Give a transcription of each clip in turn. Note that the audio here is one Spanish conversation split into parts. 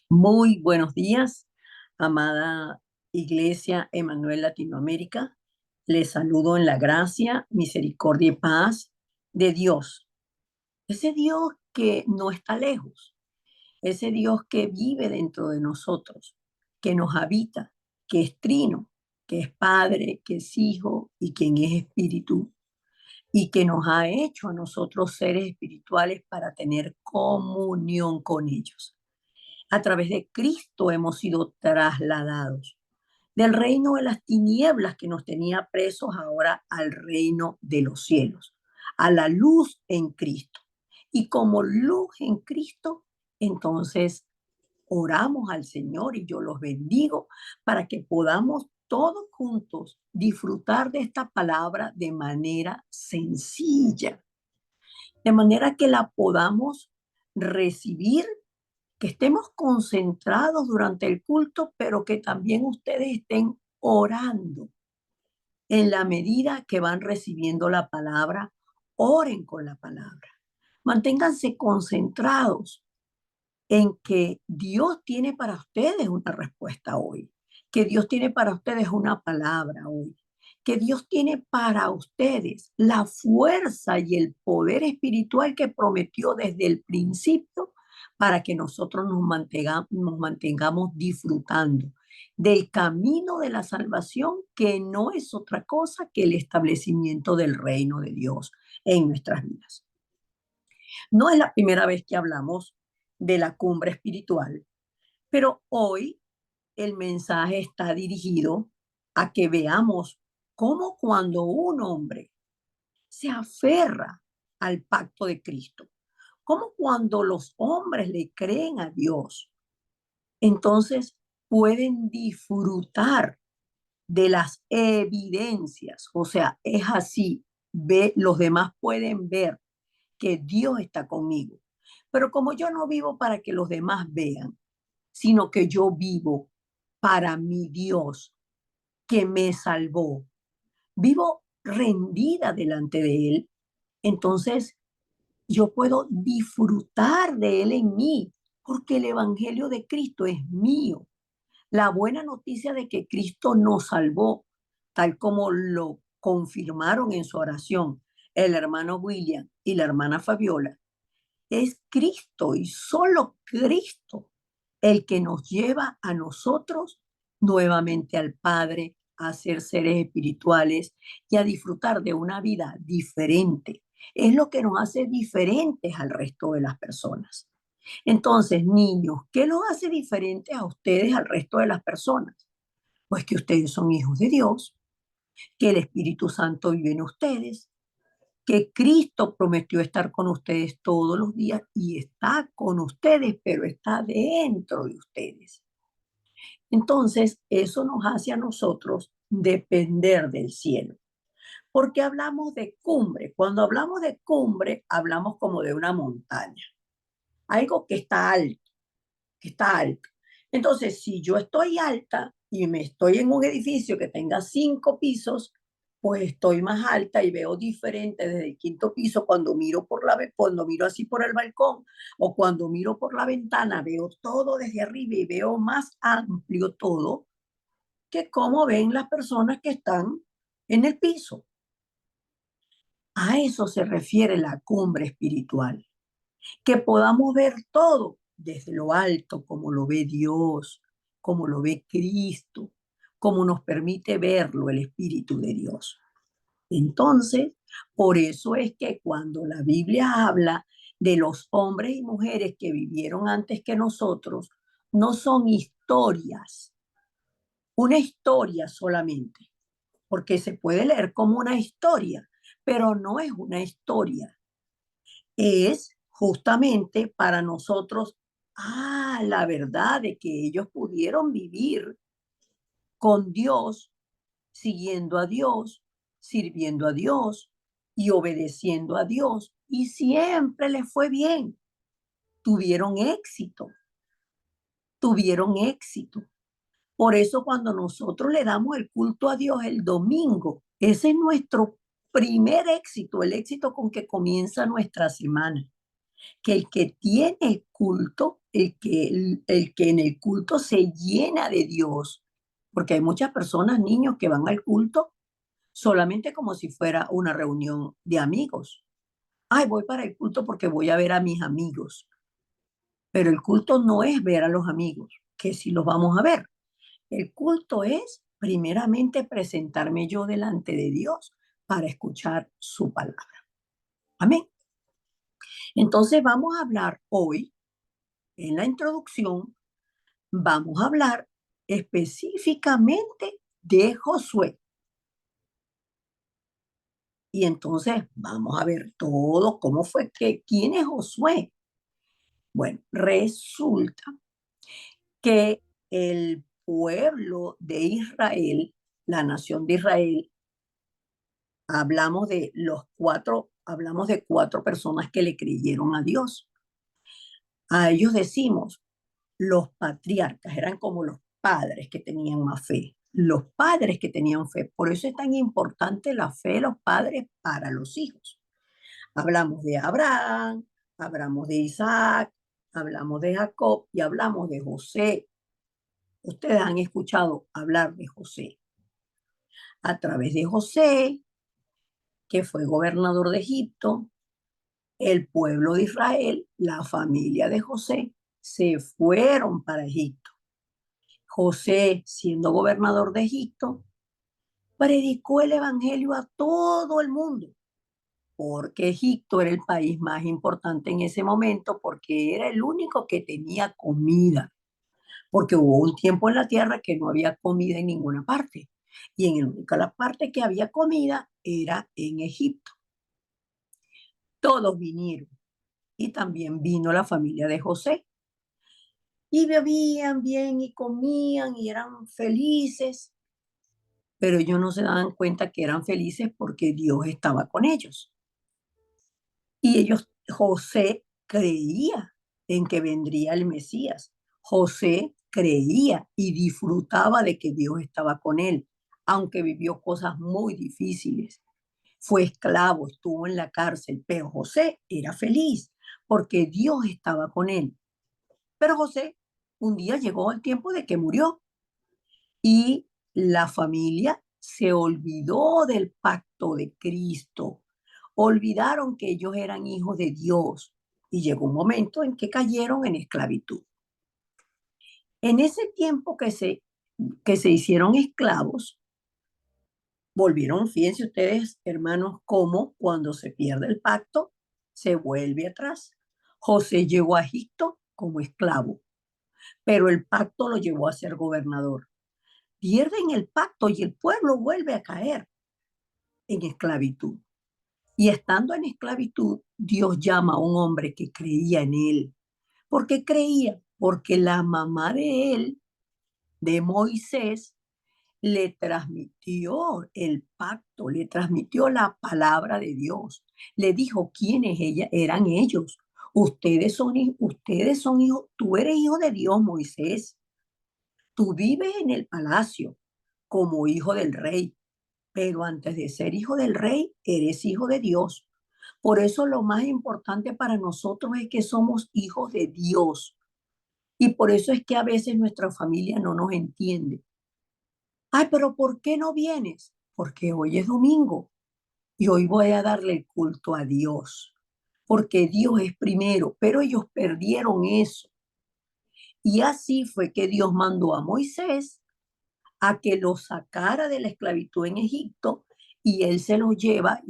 Muy buenos días, amada Iglesia Emanuel Latinoamérica. Les saludo en la gracia, misericordia y paz de Dios. Ese Dios que no está lejos, ese Dios que vive dentro de nosotros, que nos habita, que es trino, que es Padre, que es Hijo y quien es Espíritu, y que nos ha hecho a nosotros seres espirituales para tener comunión con ellos. A través de Cristo hemos sido trasladados del reino de las tinieblas que nos tenía presos ahora al reino de los cielos, a la luz en Cristo. Y como luz en Cristo, entonces oramos al Señor y yo los bendigo para que podamos todos juntos disfrutar de esta palabra de manera sencilla, de manera que la podamos recibir, que estemos concentrados durante el culto, pero que también ustedes estén orando en la medida que van recibiendo la palabra. Oren con la palabra. Manténganse concentrados en que Dios tiene para ustedes una respuesta hoy, que Dios tiene para ustedes una palabra hoy, que Dios tiene para ustedes la fuerza y el poder espiritual que prometió desde el principio para que nosotros nos mantengamos disfrutando del camino de la salvación, que no es otra cosa que el establecimiento del reino de Dios en nuestras vidas. No es la primera vez que hablamos de la cumbre espiritual, pero hoy el mensaje está dirigido a que veamos cómo cuando un hombre se aferra al pacto de Cristo, cómo cuando los hombres le creen a Dios, entonces pueden disfrutar de las evidencias. O sea, es así, los demás pueden ver que Dios está conmigo. Pero como yo no vivo para que los demás vean, sino que yo vivo para mi Dios que me salvó, vivo rendida delante de Él, entonces yo puedo disfrutar de Él en mí, porque el Evangelio de Cristo es mío. La buena noticia de que Cristo nos salvó, tal como lo confirmaron en su oración el hermano William y la hermana Fabiola, es Cristo y solo Cristo el que nos lleva a nosotros nuevamente al Padre, a ser seres espirituales y a disfrutar de una vida diferente. Es lo que nos hace diferentes al resto de las personas. Entonces, niños, ¿qué los hace diferentes a ustedes al resto de las personas? Pues que ustedes son hijos de Dios, que el Espíritu Santo vive en ustedes, que Cristo prometió estar con ustedes todos los días y está con ustedes, pero está dentro de ustedes. Entonces, eso nos hace a nosotros depender del cielo. Porque hablamos de cumbre. Cuando hablamos de cumbre, hablamos como de una montaña, algo que está alto, que está alto. Entonces, si yo estoy alta y me estoy en un edificio que tenga 5 pisos, pues estoy más alta y veo diferente desde el quinto piso cuando miro cuando miro así por el balcón o cuando miro por la ventana, veo todo desde arriba y veo más amplio todo que cómo ven las personas que están en el piso. A eso se refiere la cumbre espiritual, que podamos ver todo desde lo alto, como lo ve Dios, como lo ve Cristo, como nos permite verlo el Espíritu de Dios. Entonces, por eso es que cuando la Biblia habla de los hombres y mujeres que vivieron antes que nosotros, no son historias, una historia solamente, porque se puede leer como una historia, pero no es una historia, es justamente para nosotros, la verdad de que ellos pudieron vivir con Dios, siguiendo a Dios, sirviendo a Dios y obedeciendo a Dios. Y siempre les fue bien, tuvieron éxito, tuvieron éxito. Por eso cuando nosotros le damos el culto a Dios el domingo, ese es nuestro primer éxito, el éxito con que comienza nuestra semana, que el que tiene culto, el que en el culto se llena de Dios, porque hay muchas personas, niños, que van al culto solamente como si fuera una reunión de amigos. Ay, voy para el culto porque voy a ver a mis amigos, pero el culto no es ver a los amigos, que si los vamos a ver. El culto es primeramente presentarme yo delante de Dios para escuchar su palabra. Amén. Entonces vamos a hablar hoy, en la introducción, vamos a hablar específicamente de Josué. Y entonces vamos a ver todo cómo fue que, ¿quién es Josué? Bueno, resulta que el pueblo de Israel, la nación de Israel, hablamos de cuatro personas que le creyeron a Dios. A ellos decimos los patriarcas, eran como los padres que tenían más fe, los padres que tenían fe. Por eso es tan importante la fe de los padres para los hijos. Hablamos de Abraham, hablamos de Isaac, hablamos de Jacob y hablamos de José. Ustedes han escuchado hablar de José. A través de José, que fue gobernador de Egipto, el pueblo de Israel, la familia de José, se fueron para Egipto. José, siendo gobernador de Egipto, predicó el evangelio a todo el mundo, porque Egipto era el país más importante en ese momento, porque era el único que tenía comida, porque hubo un tiempo en la tierra que no había comida en ninguna parte, y en la única parte que había comida era en Egipto. Todos vinieron, y también vino la familia de José, y bebían bien y comían y eran felices, pero ellos no se daban cuenta que eran felices porque Dios estaba con ellos. Y José creía en que vendría el Mesías. José creía y disfrutaba de que Dios estaba con él, aunque vivió cosas muy difíciles. Fue esclavo, estuvo en la cárcel, pero José era feliz porque Dios estaba con él. Pero José un día llegó el tiempo de que murió y la familia se olvidó del pacto de Cristo. Olvidaron que ellos eran hijos de Dios y llegó un momento en que cayeron en esclavitud. En ese tiempo que se hicieron esclavos, volvieron, fíjense ustedes, hermanos, cómo cuando se pierde el pacto, se vuelve atrás. José llegó a Egipto como esclavo, pero el pacto lo llevó a ser gobernador. Pierden el pacto y el pueblo vuelve a caer en esclavitud. Y estando en esclavitud, Dios llama a un hombre que creía en él. ¿Por qué creía? Porque la mamá de él, de Moisés, le transmitió el pacto, le transmitió la palabra de Dios. Le dijo quiénes eran ellos. Ustedes son hijos, tú eres hijo de Dios, Moisés. Tú vives en el palacio como hijo del rey, pero antes de ser hijo del rey, eres hijo de Dios. Por eso lo más importante para nosotros es que somos hijos de Dios. Y por eso es que a veces nuestra familia no nos entiende. Ay, pero ¿por qué no vienes? Porque hoy es domingo y hoy voy a darle el culto a Dios. Porque Dios es primero, pero ellos perdieron eso. Y así fue que Dios mandó a Moisés a que los sacara de la esclavitud en Egipto y él se los lleva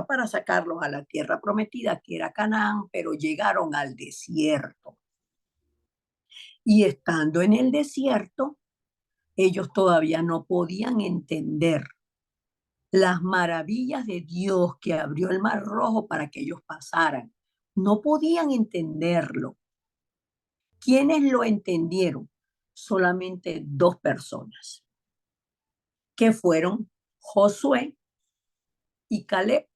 para sacarlos a la tierra prometida que era Canaán, pero llegaron al desierto. Y estando en el desierto, ellos todavía no podían entender las maravillas de Dios que abrió el mar rojo para que ellos pasaran. No podían entenderlo. ¿Quiénes lo entendieron? Solamente dos personas, que fueron Josué y Caleb.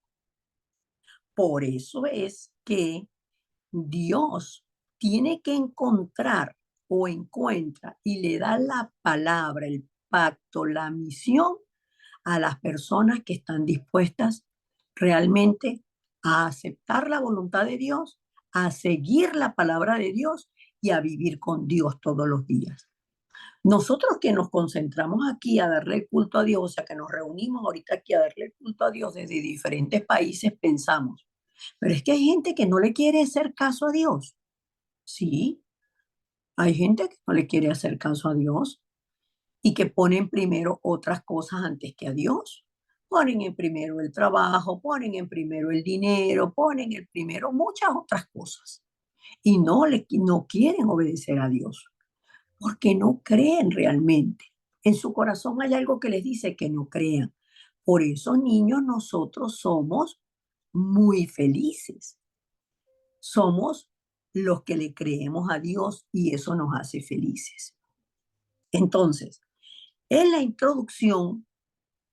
Por eso es que Dios tiene que encontrar o encuentra y le da la palabra, el pacto, la misión a las personas que están dispuestas realmente a aceptar la voluntad de Dios, a seguir la palabra de Dios y a vivir con Dios todos los días. Nosotros que nos concentramos aquí a darle culto a Dios, o sea, que nos reunimos ahorita aquí a darle culto a Dios desde diferentes países, pensamos, pero es que hay gente que no le quiere hacer caso a Dios. Sí, hay gente que no le quiere hacer caso a Dios y que ponen primero otras cosas antes que a Dios. Ponen en primero el trabajo, ponen en primero el dinero, ponen en primero muchas otras cosas y no quieren obedecer a Dios porque no creen realmente. En su corazón hay algo que les dice que no crean. Por eso, niños, nosotros somos muy felices. Somos los que le creemos a Dios y eso nos hace felices. Entonces, en la introducción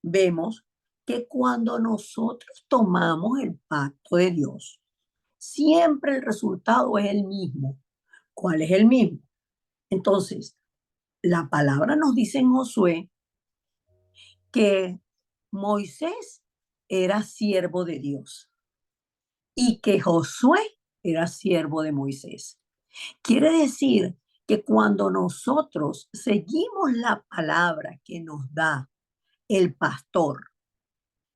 vemos que cuando nosotros tomamos el pacto de Dios, siempre el resultado es el mismo. ¿Cuál es el mismo? Entonces, la palabra nos dice en Josué que Moisés era siervo de Dios y que Josué era siervo de Moisés. Quiere decir que cuando nosotros seguimos la palabra que nos da el pastor,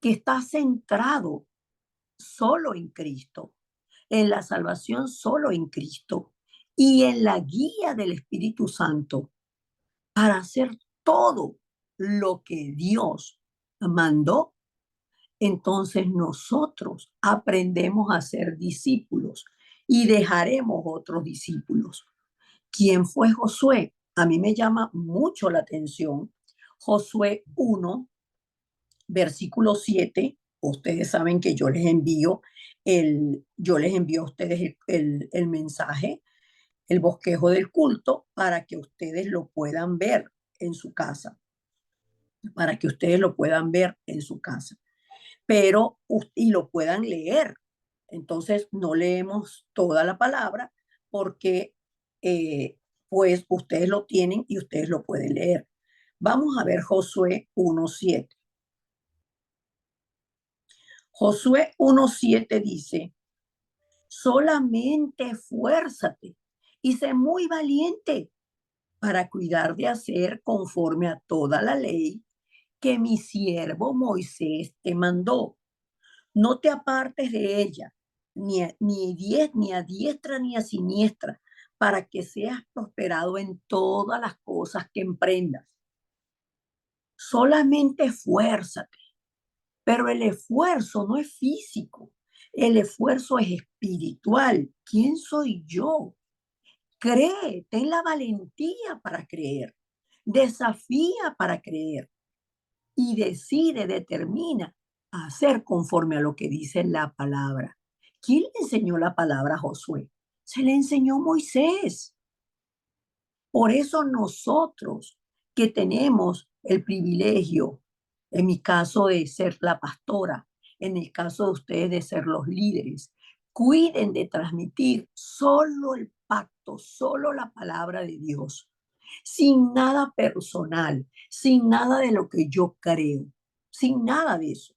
que está centrado solo en Cristo, en la salvación solo en Cristo y en la guía del Espíritu Santo para hacer todo lo que Dios mandó, entonces nosotros aprendemos a ser discípulos y dejaremos otros discípulos. ¿Quién fue Josué? A mí me llama mucho la atención. Josué 1, versículo 7. Ustedes saben que yo les envío a ustedes el mensaje, el bosquejo del culto, para que ustedes lo puedan ver en su casa, para que ustedes lo puedan ver en su casa, pero y lo puedan leer. Entonces, no leemos toda la palabra porque pues ustedes lo tienen y ustedes lo pueden leer. Vamos a ver Josué 1:7. Josué 1:7 dice, solamente esfuérzate y sé muy valiente para cuidar de hacer conforme a toda la ley que mi siervo Moisés te mandó. No te apartes de ella, ni a diestra ni a siniestra, para que seas prosperado en todas las cosas que emprendas. Solamente esfuérzate, pero el esfuerzo no es físico, el esfuerzo es espiritual. ¿Quién soy yo? Cree, ten la valentía para creer, desafía para creer y decide, determina hacer conforme a lo que dice la palabra. ¿Quién le enseñó la palabra a Josué? Se le enseñó Moisés. Por eso nosotros que tenemos el privilegio, en mi caso de ser la pastora, en el caso de ustedes de ser los líderes, cuiden de transmitir solo el pacto, solo la palabra de Dios, sin nada personal, sin nada de lo que yo creo, sin nada de eso.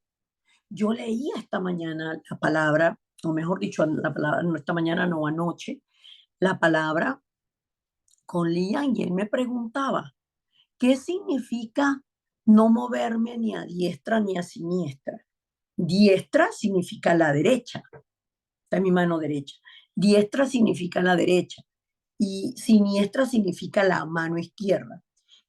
Yo leía esta mañana la palabra, o mejor dicho, la palabra, no esta mañana, no anoche, la palabra con Lian y él me preguntaba, ¿qué significa no moverme ni a diestra ni a siniestra? Diestra significa la derecha, está en mi mano derecha. Diestra significa la derecha y siniestra significa la mano izquierda.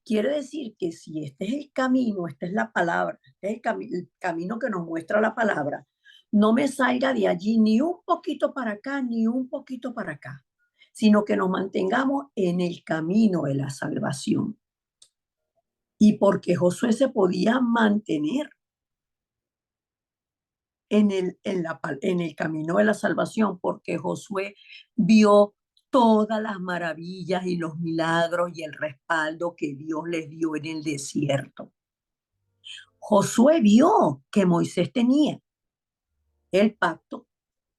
Quiere decir que si este es el camino, esta es la palabra, este es el camino que nos muestra la palabra, no me salga de allí ni un poquito para acá, ni un poquito para acá, sino que nos mantengamos en el camino de la salvación. Y porque Josué se podía mantener en el camino de la salvación, porque Josué vio todas las maravillas y los milagros y el respaldo que Dios les dio en el desierto. Josué vio que Moisés tenía el pacto,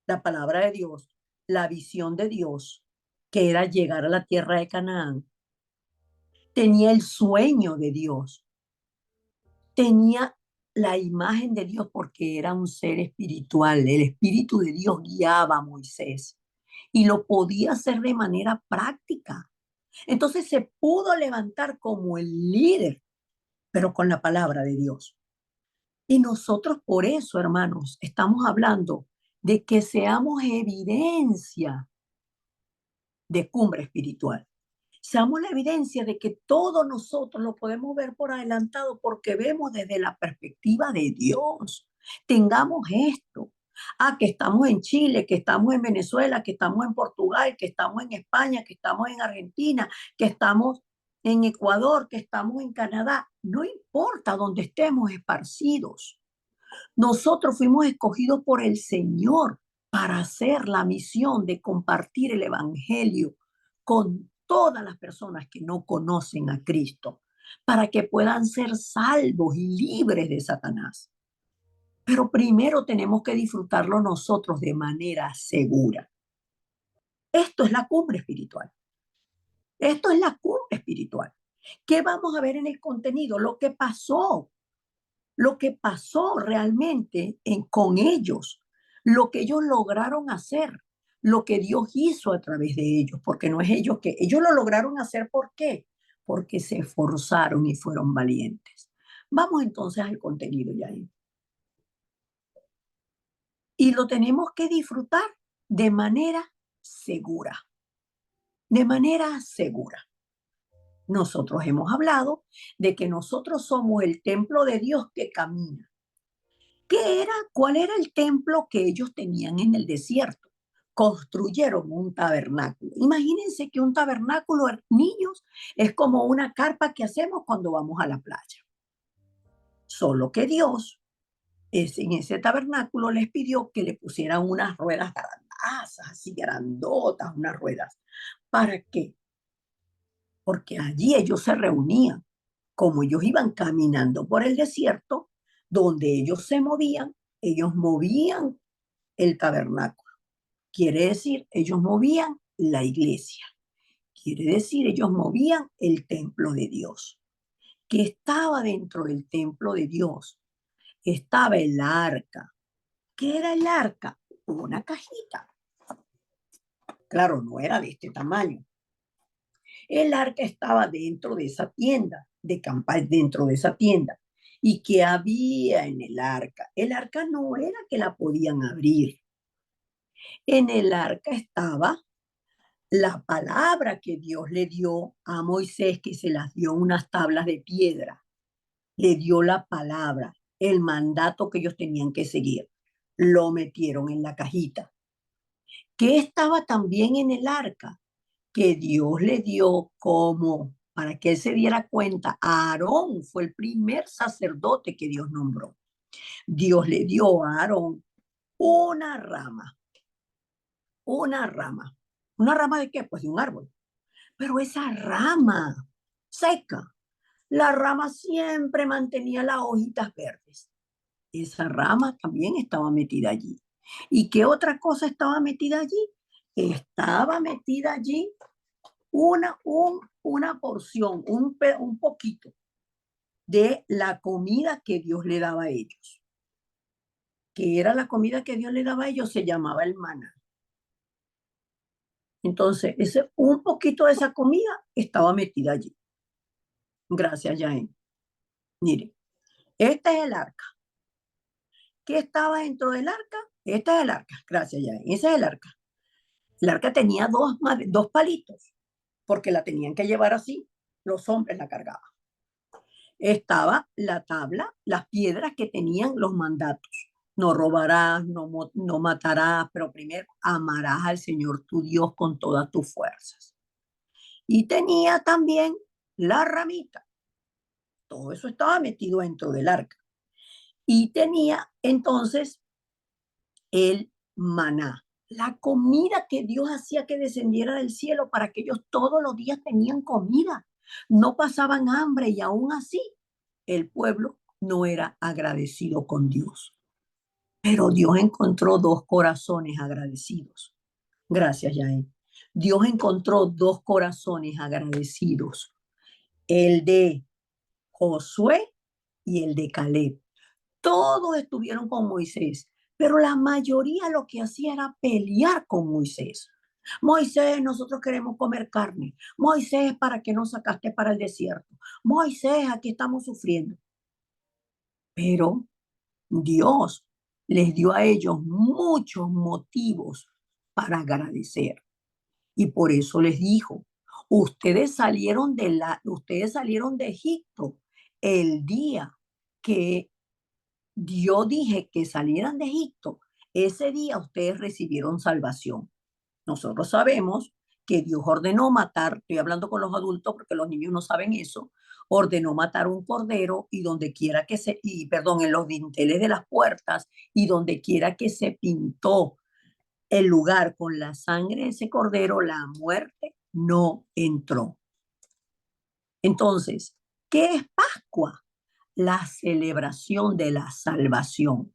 la palabra de Dios, la visión de Dios, que era llegar a la tierra de Canaán. Tenía el sueño de Dios, tenía la imagen de Dios porque era un ser espiritual. El Espíritu de Dios guiaba a Moisés y lo podía hacer de manera práctica. Entonces se pudo levantar como el líder, pero con la palabra de Dios. Y nosotros por eso, hermanos, estamos hablando de que seamos evidencia de cumbre espiritual. Seamos la evidencia de que todos nosotros lo podemos ver por adelantado porque vemos desde la perspectiva de Dios. Tengamos esto. Ah, que estamos en Chile, que estamos en Venezuela, que estamos en Portugal, que estamos en España, que estamos en Argentina, que estamos en Ecuador, que estamos en Canadá. No importa dónde estemos esparcidos. Nosotros fuimos escogidos por el Señor para hacer la misión de compartir el Evangelio con todas las personas que no conocen a Cristo, para que puedan ser salvos y libres de Satanás. Pero primero tenemos que disfrutarlo nosotros de manera segura. Esto es la cumbre espiritual. Esto es la cumbre espiritual. ¿Qué vamos a ver en el contenido? Lo que pasó realmente con ellos, lo que ellos lograron hacer, lo que Dios hizo a través de ellos, porque no es ellos que, ellos lo lograron hacer, ¿por qué? Porque se esforzaron y fueron valientes. Vamos entonces al contenido, ya. Y lo tenemos que disfrutar de manera segura, de manera segura. Nosotros hemos hablado de que nosotros somos el templo de Dios que camina. ¿Qué era? ¿Cuál era el templo que ellos tenían en el desierto? Construyeron un tabernáculo. Imagínense que un tabernáculo, niños, es como una carpa que hacemos cuando vamos a la playa. Solo que Dios en ese tabernáculo les pidió que le pusieran unas ruedas grandazas, así grandotas, unas ruedas. ¿Para qué? Porque allí ellos se reunían. Como ellos iban caminando por el desierto, donde ellos movían el tabernáculo. Quiere decir, ellos movían la iglesia. Quiere decir, ellos movían el templo de Dios. Que estaba dentro del templo de Dios. Estaba el arca. ¿Qué era el arca? Una cajita. Claro, no era de este tamaño. El arca estaba dentro de esa tienda, de campaña, dentro de esa tienda. ¿Y qué había en el arca? El arca no era que la podían abrir. En el arca estaba la palabra que Dios le dio a Moisés, que se las dio unas tablas de piedra. Le dio la palabra, el mandato que ellos tenían que seguir. Lo metieron en la cajita. ¿Qué estaba también en el arca? Que Dios le dio como, para que él se diera cuenta, a Aarón fue el primer sacerdote que Dios nombró. Dios le dio a Aarón una rama, una rama. ¿Una rama de qué? Pues de un árbol. Pero esa rama seca, la rama siempre mantenía las hojitas verdes. Esa rama también estaba metida allí. ¿Y qué otra cosa estaba metida allí? Estaba metida allí una porción, un poquito de la comida que Dios le daba a ellos. Que era la comida que Dios le daba a ellos, se llamaba el maná. Entonces, un poquito de esa comida estaba metida allí. Gracias, Jaén. Mire, este es el arca. ¿Qué estaba dentro del arca? Este es el arca. Gracias, Jaén. Ese es el arca. El arca tenía dos palitos, porque la tenían que llevar así. Los hombres la cargaban. Estaba la tabla, las piedras que tenían los mandatos. No robarás, no matarás, pero primero amarás al Señor tu Dios con todas tus fuerzas. Y tenía también la ramita. Todo eso estaba metido dentro del arca. Y tenía entonces el maná, la comida que Dios hacía que descendiera del cielo para que ellos todos los días tenían comida. No pasaban hambre y aún así el pueblo no era agradecido con Dios. Pero Dios encontró dos corazones agradecidos. Gracias, Yael. Dios encontró dos corazones agradecidos. El de Josué y el de Caleb. Todos estuvieron con Moisés, pero la mayoría lo que hacía era pelear con Moisés. Moisés, nosotros queremos comer carne. Moisés, ¿para qué nos sacaste para el desierto? Moisés, aquí estamos sufriendo. Pero Dios les dio a ellos muchos motivos para agradecer. Y por eso les dijo, ustedes salieron de Egipto el día que yo dije que salieran de Egipto. Ese día ustedes recibieron salvación. Nosotros sabemos que Dios ordenó matar, estoy hablando con los adultos porque los niños no saben eso, ordenó matar un cordero y donde quiera que perdón, en los dinteles de las puertas y donde quiera que se pintó el lugar con la sangre de ese cordero, la muerte no entró. Entonces, ¿qué es Pascua? La celebración de la salvación.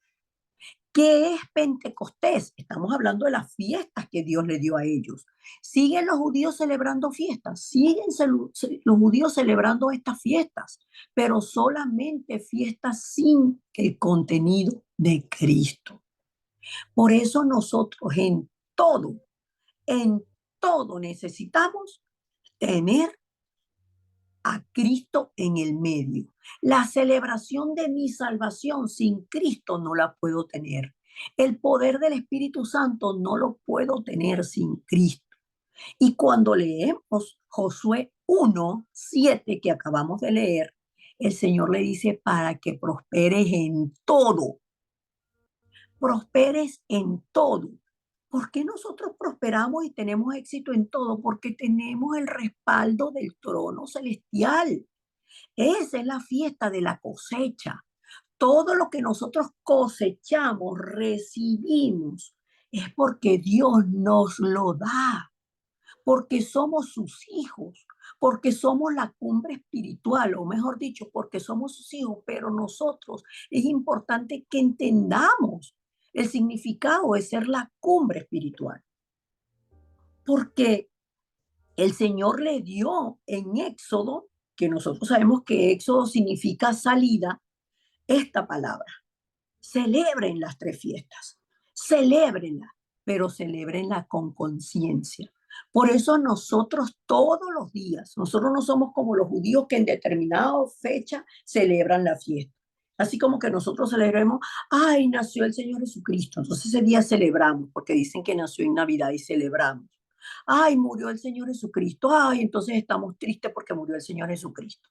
¿Qué es Pentecostés? Estamos hablando de las fiestas que Dios le dio a ellos. ¿Siguen los judíos celebrando fiestas? Siguen los judíos celebrando estas fiestas, pero solamente fiestas sin el contenido de Cristo. Por eso nosotros en todo necesitamos tener a Cristo en el medio. La celebración de mi salvación sin Cristo no la puedo tener. El poder del Espíritu Santo no lo puedo tener sin Cristo. Y cuando leemos Josué 1:7 que acabamos de leer, el Señor le dice para que prosperes en todo. ¿Por qué nosotros prosperamos y tenemos éxito en todo? Porque tenemos el respaldo del trono celestial. Esa es la fiesta de la cosecha. Todo lo que nosotros cosechamos, recibimos, es porque Dios nos lo da, porque somos sus hijos, porque somos la cumbre espiritual, o mejor dicho, porque somos sus hijos, pero nosotros es importante que entendamos el significado de ser la cumbre espiritual, porque el Señor le dio en Éxodo, que nosotros sabemos que Éxodo significa salida, esta palabra. Celebren las tres fiestas, celébrenlas, pero celébrenlas con conciencia. Por eso nosotros todos los días, nosotros no somos como los judíos que en determinada fecha celebran la fiesta. Así como que nosotros celebremos, ay, nació el Señor Jesucristo. Entonces ese día celebramos, porque dicen que nació en Navidad y celebramos. Ay, murió el Señor Jesucristo. Ay, entonces estamos tristes porque murió el Señor Jesucristo.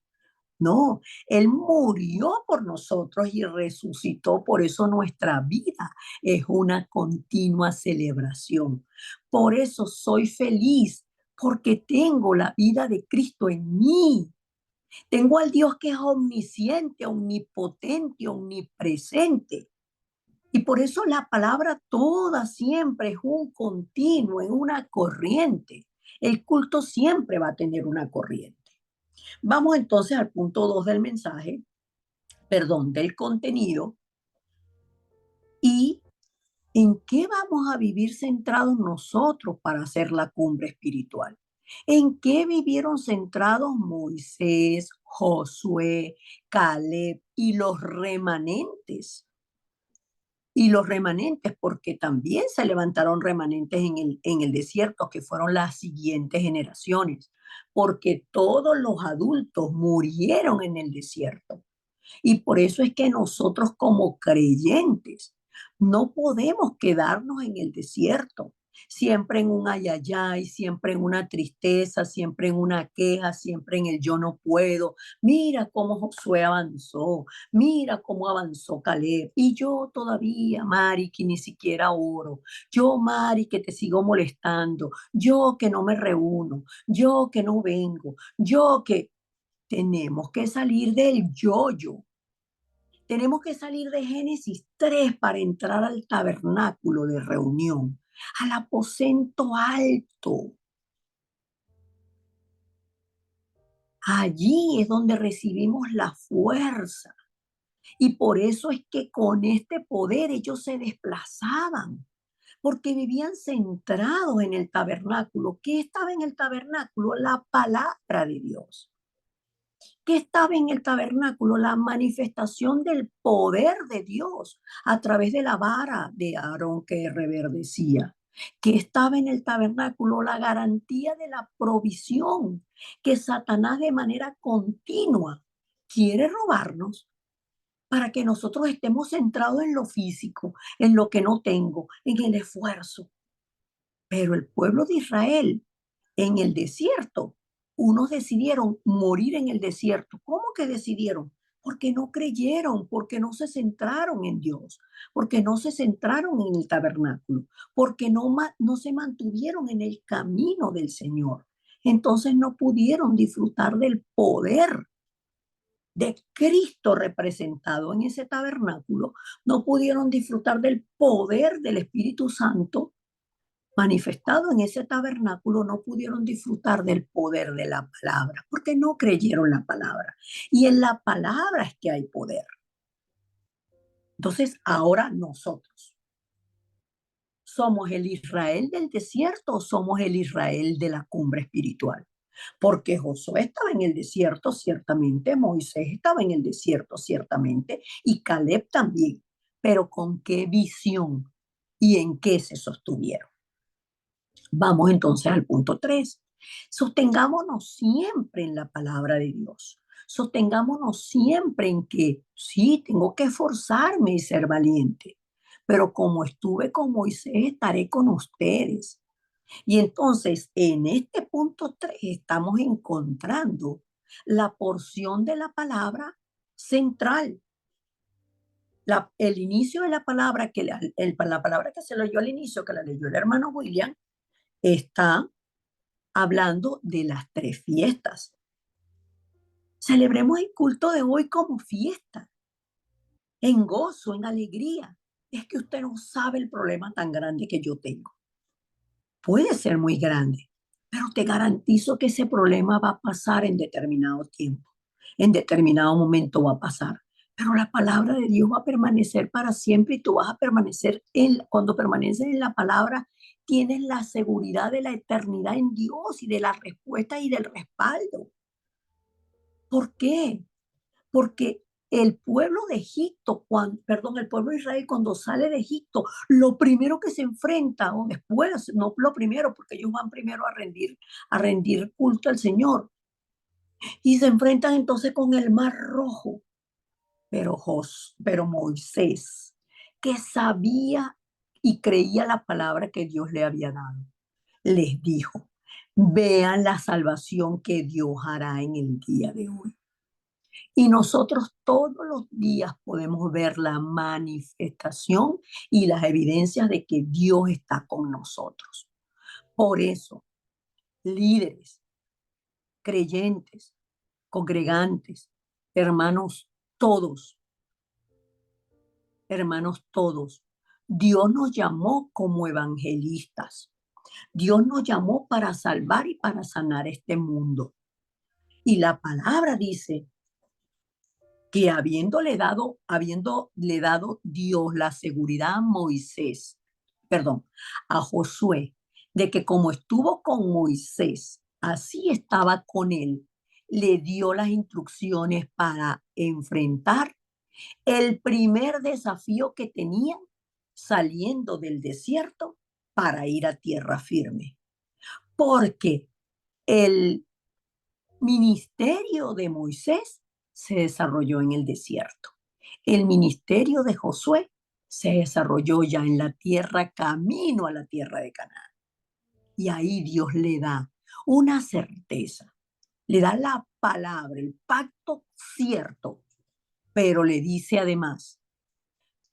No, Él murió por nosotros y resucitó. Por eso nuestra vida es una continua celebración. Por eso soy feliz, porque tengo la vida de Cristo en mí. Tengo al Dios que es omnisciente, omnipotente, omnipresente. Y por eso la palabra toda siempre es un continuo, es una corriente. El culto siempre va a tener una corriente. Vamos entonces al punto 2 del mensaje, perdón, del contenido, y en qué vamos a vivir centrados nosotros para hacer la cumbre espiritual. ¿En qué vivieron centrados Moisés, Josué, Caleb y los remanentes? Y los remanentes, porque también se levantaron remanentes en el desierto, que fueron las siguientes generaciones, porque todos los adultos murieron en el desierto. Y por eso es que nosotros como creyentes no podemos quedarnos en el desierto, siempre en un ayayay, siempre en una tristeza, siempre en una queja, siempre en el yo no puedo. Mira cómo Josué avanzó, mira cómo avanzó Caleb. Y yo todavía, Mari, que ni siquiera oro. Yo, Mari, que te sigo molestando. Yo que no me reúno. Yo que no vengo. Yo que tenemos que salir del yo-yo. Tenemos que salir de Génesis 3 para entrar al tabernáculo de reunión, al aposento alto. Allí es donde recibimos la fuerza. Y por eso es que con este poder ellos se desplazaban, porque vivían centrados en el tabernáculo. ¿Qué estaba en el tabernáculo? La palabra de Dios. ¿Qué estaba en el tabernáculo? La manifestación del poder de Dios a través de la vara de Aarón que reverdecía. ¿Qué estaba en el tabernáculo? La garantía de la provisión que Satanás de manera continua quiere robarnos para que nosotros estemos centrados en lo físico, en lo que no tengo, en el esfuerzo. Pero el pueblo de Israel en el desierto, unos decidieron morir en el desierto. ¿Cómo que decidieron? Porque no creyeron, porque no se centraron en Dios, porque no se centraron en el tabernáculo, porque no se mantuvieron en el camino del Señor. Entonces no pudieron disfrutar del poder de Cristo representado en ese tabernáculo, no pudieron disfrutar del poder del Espíritu Santo manifestado en ese tabernáculo, no pudieron disfrutar del poder de la palabra, porque no creyeron la palabra. Y en la palabra es que hay poder. Entonces, ahora nosotros, ¿somos el Israel del desierto o somos el Israel de la cumbre espiritual? Porque Josué estaba en el desierto, ciertamente, Moisés estaba en el desierto, ciertamente, y Caleb también. Pero ¿con qué visión y en qué se sostuvieron? Vamos entonces al punto 3. Sostengámonos siempre en la palabra de Dios. Sostengámonos siempre en que sí, tengo que esforzarme y ser valiente, pero como estuve con Moisés, estaré con ustedes. Y entonces, en este punto 3 estamos encontrando la porción de la palabra central. El inicio de la palabra, la palabra que se leyó al inicio, que la leyó el hermano William, está hablando de las 3 fiestas. Celebremos el culto de hoy como fiesta, en gozo, en alegría. Es que usted no sabe el problema tan grande que yo tengo. Puede ser muy grande, pero te garantizo que ese problema va a pasar en determinado tiempo, en determinado momento va a pasar. Pero la palabra de Dios va a permanecer para siempre y tú vas a permanecer cuando permaneces en la palabra, tienes la seguridad de la eternidad en Dios y de la respuesta y del respaldo. ¿Por qué? Porque el pueblo de Egipto, el pueblo de Israel cuando sale de Egipto, lo primero que se enfrenta, o después, no lo primero, porque ellos van primero a rendir culto al Señor, y se enfrentan entonces con el Mar Rojo. Pero Moisés, que sabía y creía la palabra que Dios le había dado, les dijo, vean la salvación que Dios hará en el día de hoy. Y nosotros todos los días podemos ver la manifestación y las evidencias de que Dios está con nosotros. Por eso, líderes, creyentes, congregantes, hermanos todos, hermanos todos, Dios nos llamó como evangelistas. Dios nos llamó para salvar y para sanar este mundo. Y la palabra dice que habiéndole dado Dios la seguridad a Moisés, perdón, a Josué, de que como estuvo con Moisés, así estaba con él, le dio las instrucciones para enfrentar el primer desafío que tenían saliendo del desierto para ir a tierra firme. Porque el ministerio de Moisés se desarrolló en el desierto. El ministerio de Josué se desarrolló ya en la tierra, camino a la tierra de Canaán. Y ahí Dios le da una certeza, le da la palabra, el pacto cierto, pero le dice además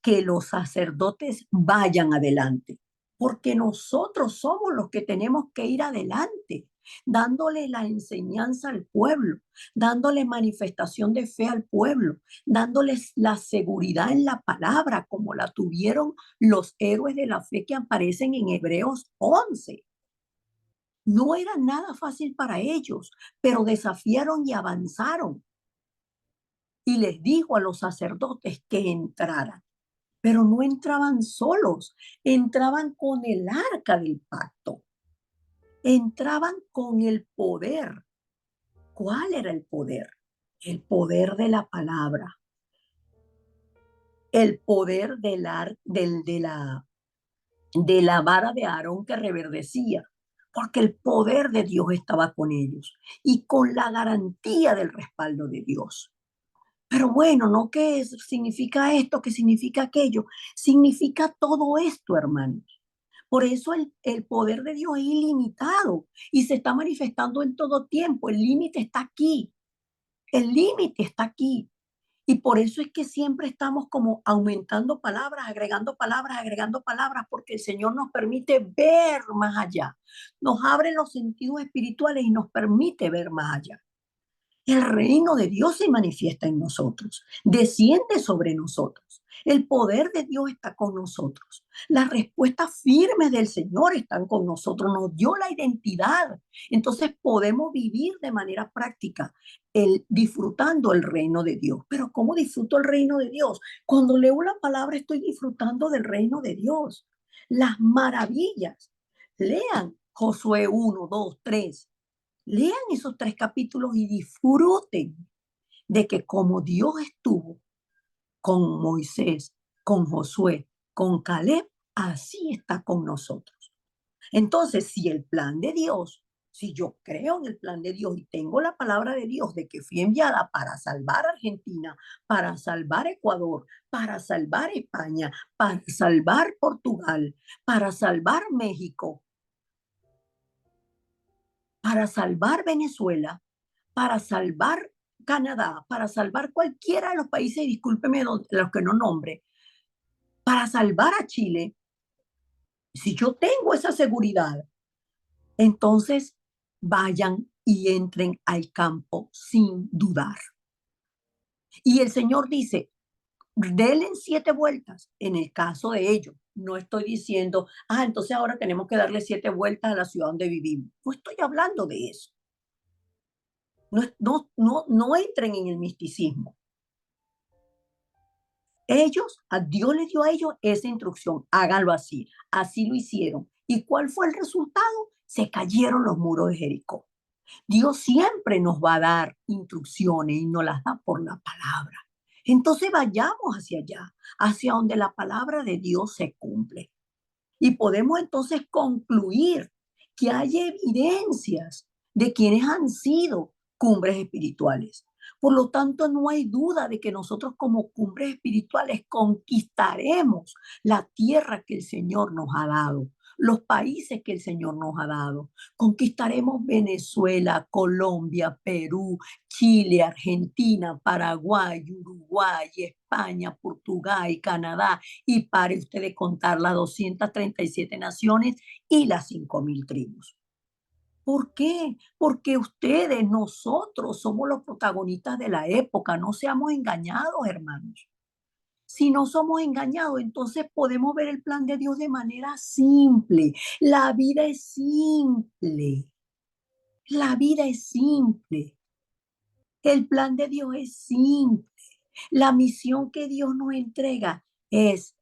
que los sacerdotes vayan adelante, porque nosotros somos los que tenemos que ir adelante, dándole la enseñanza al pueblo, dándole manifestación de fe al pueblo, dándoles la seguridad en la palabra, como la tuvieron los héroes de la fe que aparecen en Hebreos 11. No era nada fácil para ellos, pero desafiaron y avanzaron. Y les dijo a los sacerdotes que entraran. Pero no entraban solos, entraban con el arca del pacto, entraban con el poder. ¿Cuál era el poder? el poder de la palabra, el poder de la vara de Aarón que reverdecía, porque el poder de Dios estaba con ellos y con la garantía del respaldo de Dios. Pero bueno, no que significa esto, que significa aquello, significa todo esto, hermanos. Por eso el poder de Dios es ilimitado y se está manifestando en todo tiempo. El límite está aquí, el límite está aquí. Y por eso es que siempre estamos como agregando palabras, porque el Señor nos permite ver más allá. Nos abre los sentidos espirituales y nos permite ver más allá. El reino de Dios se manifiesta en nosotros, desciende sobre nosotros. El poder de Dios está con nosotros. Las respuestas firmes del Señor están con nosotros. Nos dio la identidad. Entonces podemos vivir de manera práctica, disfrutando el reino de Dios. Pero ¿cómo disfruto el reino de Dios? Cuando leo la palabra estoy disfrutando del reino de Dios. Las maravillas. Lean Josué 1, 2, 3. Lean esos 3 capítulos y disfruten de que como Dios estuvo con Moisés, con Josué, con Caleb, así está con nosotros. Entonces, si el plan de Dios, si yo creo en el plan de Dios y tengo la palabra de Dios de que fui enviada para salvar a Argentina, para salvar Ecuador, para salvar España, para salvar Portugal, para salvar México, para salvar Venezuela, para salvar Canadá, para salvar cualquiera de los países, y discúlpeme los que no nombre, para salvar a Chile, si yo tengo esa seguridad, entonces vayan y entren al campo sin dudar. Y el Señor dice, denle 7 vueltas en el caso de ellos. No estoy diciendo, entonces ahora tenemos que darle 7 vueltas a la ciudad donde vivimos. No estoy hablando de eso. No, no entren en el misticismo. A Dios les dio a ellos esa instrucción, háganlo así. Así lo hicieron. ¿Y cuál fue el resultado? Se cayeron los muros de Jericó. Dios siempre nos va a dar instrucciones y nos las da por la palabra. Entonces vayamos hacia allá, hacia donde la palabra de Dios se cumple. Y podemos entonces concluir que hay evidencias de quienes han sido cumbres espirituales. Por lo tanto, no hay duda de que nosotros como cumbres espirituales conquistaremos la tierra que el Señor nos ha dado, los países que el Señor nos ha dado. Conquistaremos Venezuela, Colombia, Perú, Chile, Argentina, Paraguay, Uruguay, España, Portugal, Canadá, y pare usted de contar las 237 naciones y las 5.000 tribus. ¿Por qué? Porque ustedes, nosotros somos los protagonistas de la época. No seamos engañados, hermanos. Si no somos engañados, entonces podemos ver el plan de Dios de manera simple. La vida es simple. La vida es simple. El plan de Dios es simple. La misión que Dios nos entrega es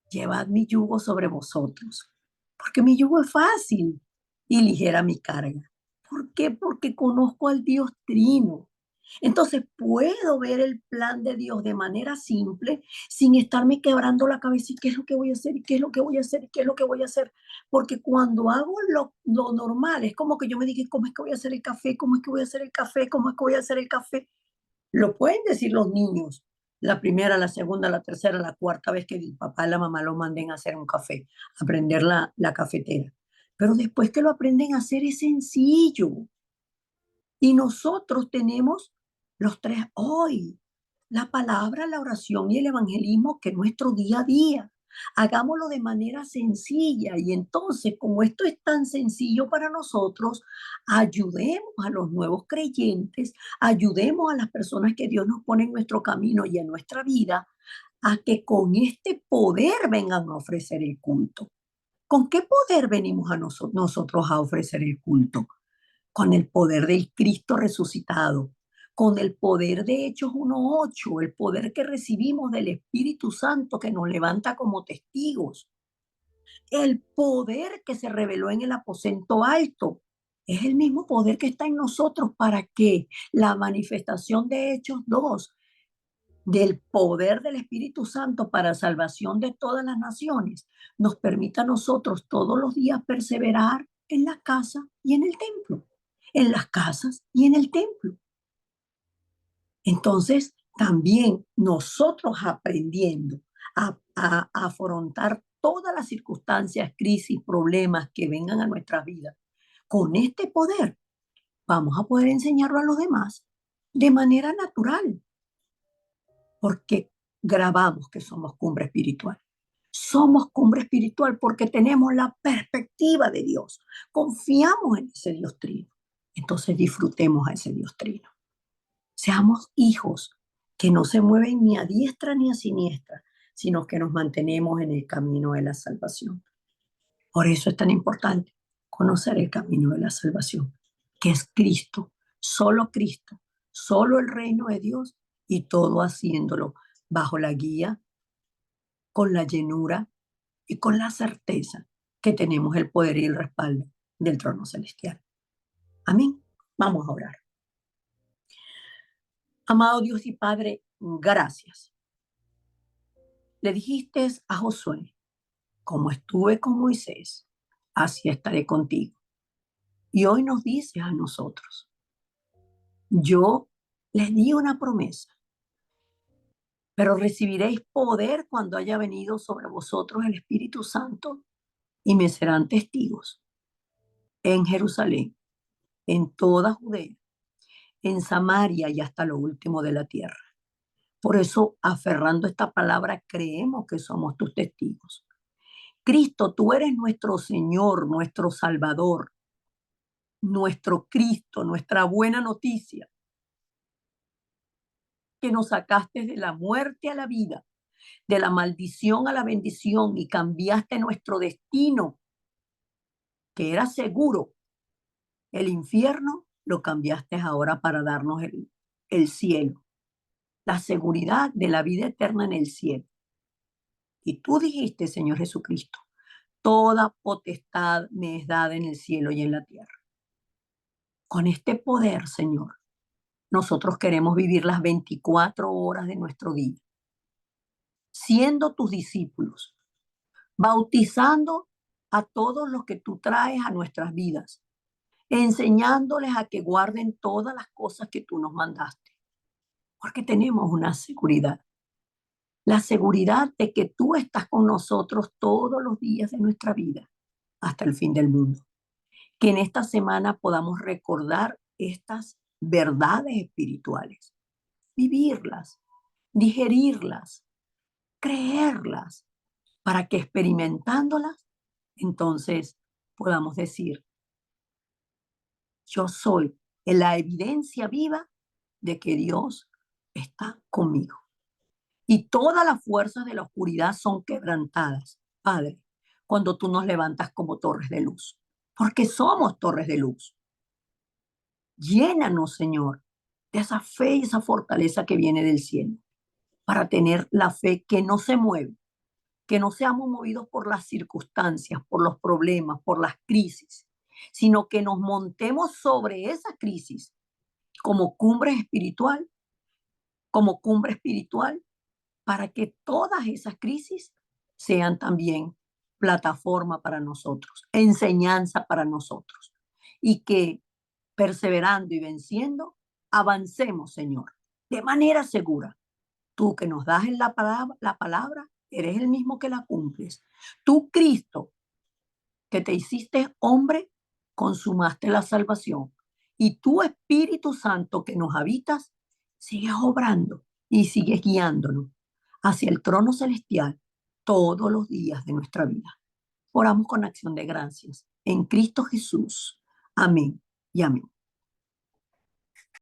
llevad mi yugo sobre vosotros, porque mi yugo es fácil y ligera mi carga. ¿Por qué? Porque conozco al Dios Trino. Entonces puedo ver el plan de Dios de manera simple sin estarme quebrando la cabeza y qué es lo que voy a hacer y qué es lo que voy a hacer y qué es lo que voy a hacer. Porque cuando hago lo normal, es como que yo me diga, ¿cómo es que voy a hacer el café? ¿Cómo es que voy a hacer el café? ¿Cómo es que voy a hacer el café? Lo pueden decir los niños, la primera, la segunda, la tercera, la cuarta vez que el papá y la mamá lo manden a hacer un café, a aprender la cafetera. Pero después que lo aprenden a hacer es sencillo. Y nosotros tenemos los tres hoy, la palabra, la oración y el evangelismo, que es nuestro día a día. Hagámoslo de manera sencilla y entonces, como esto es tan sencillo para nosotros, ayudemos a los nuevos creyentes, ayudemos a las personas que Dios nos pone en nuestro camino y en nuestra vida a que con este poder vengan a ofrecer el culto. ¿Con qué poder venimos a nosotros a ofrecer el culto? Con el poder del Cristo resucitado, con el poder de Hechos 1:8, el poder que recibimos del Espíritu Santo que nos levanta como testigos, el poder que se reveló en el aposento alto. Es el mismo poder que está en nosotros para que la manifestación de Hechos 2 del poder del Espíritu Santo para salvación de todas las naciones nos permita a nosotros todos los días perseverar en la casa y en el templo, en las casas y en el templo. Entonces, también nosotros aprendiendo a afrontar todas las circunstancias, crisis, problemas que vengan a nuestra vida, con este poder vamos a poder enseñarlo a los demás de manera natural, porque grabamos que somos cumbre espiritual. Somos cumbre espiritual porque tenemos la perspectiva de Dios. Confiamos en ese Dios trino. Entonces disfrutemos a ese Dios trino. Seamos hijos que no se mueven ni a diestra ni a siniestra, sino que nos mantenemos en el camino de la salvación. Por eso es tan importante conocer el camino de la salvación, que es Cristo, solo el reino de Dios y todo haciéndolo bajo la guía, con la llenura y con la certeza que tenemos el poder y el respaldo del trono celestial. Amén. Vamos a orar. Amado Dios y Padre, gracias. Le dijiste a Josué, como estuve con Moisés, así estaré contigo. Y hoy nos dices a nosotros, yo les di una promesa, pero recibiréis poder cuando haya venido sobre vosotros el Espíritu Santo y me serán testigos en Jerusalén, en toda Judea, en Samaria y hasta lo último de la tierra. Por eso, aferrando esta palabra, creemos que somos tus testigos. Cristo, tú eres nuestro Señor, nuestro Salvador, nuestro Cristo, nuestra buena noticia, que nos sacaste de la muerte a la vida, de la maldición a la bendición y cambiaste nuestro destino, que era seguro. El infierno lo cambiaste ahora para darnos el cielo, la seguridad de la vida eterna en el cielo. Y tú dijiste, Señor Jesucristo, toda potestad me es dada en el cielo y en la tierra. Con este poder, Señor, nosotros queremos vivir las 24 horas de nuestro día, siendo tus discípulos, bautizando a todos los que tú traes a nuestras vidas, enseñándoles a que guarden todas las cosas que tú nos mandaste, porque tenemos una seguridad, la seguridad de que tú estás con nosotros todos los días de nuestra vida hasta el fin del mundo. Que en esta semana podamos recordar estas verdades espirituales, vivirlas, digerirlas, creerlas, para que experimentándolas, entonces podamos decir, yo soy la evidencia viva de que Dios está conmigo. Y todas las fuerzas de la oscuridad son quebrantadas, Padre, cuando tú nos levantas como torres de luz, porque somos torres de luz. Llénanos, Señor, de esa fe y esa fortaleza que viene del cielo, para tener la fe que no se mueve, que no seamos movidos por las circunstancias, por los problemas, por las crisis, sino que nos montemos sobre esa crisis como cumbre espiritual, como cumbre espiritual, para que todas esas crisis sean también plataforma para nosotros, enseñanza para nosotros, y que perseverando y venciendo, avancemos, Señor, de manera segura. Tú que nos das en la palabra, eres el mismo que la cumples. Tú, Cristo, que te hiciste hombre, consumaste la salvación. Y tú, Espíritu Santo, que nos habitas, sigues obrando y sigues guiándonos hacia el trono celestial todos los días de nuestra vida. Oramos con acción de gracias en Cristo Jesús. Amén y amén.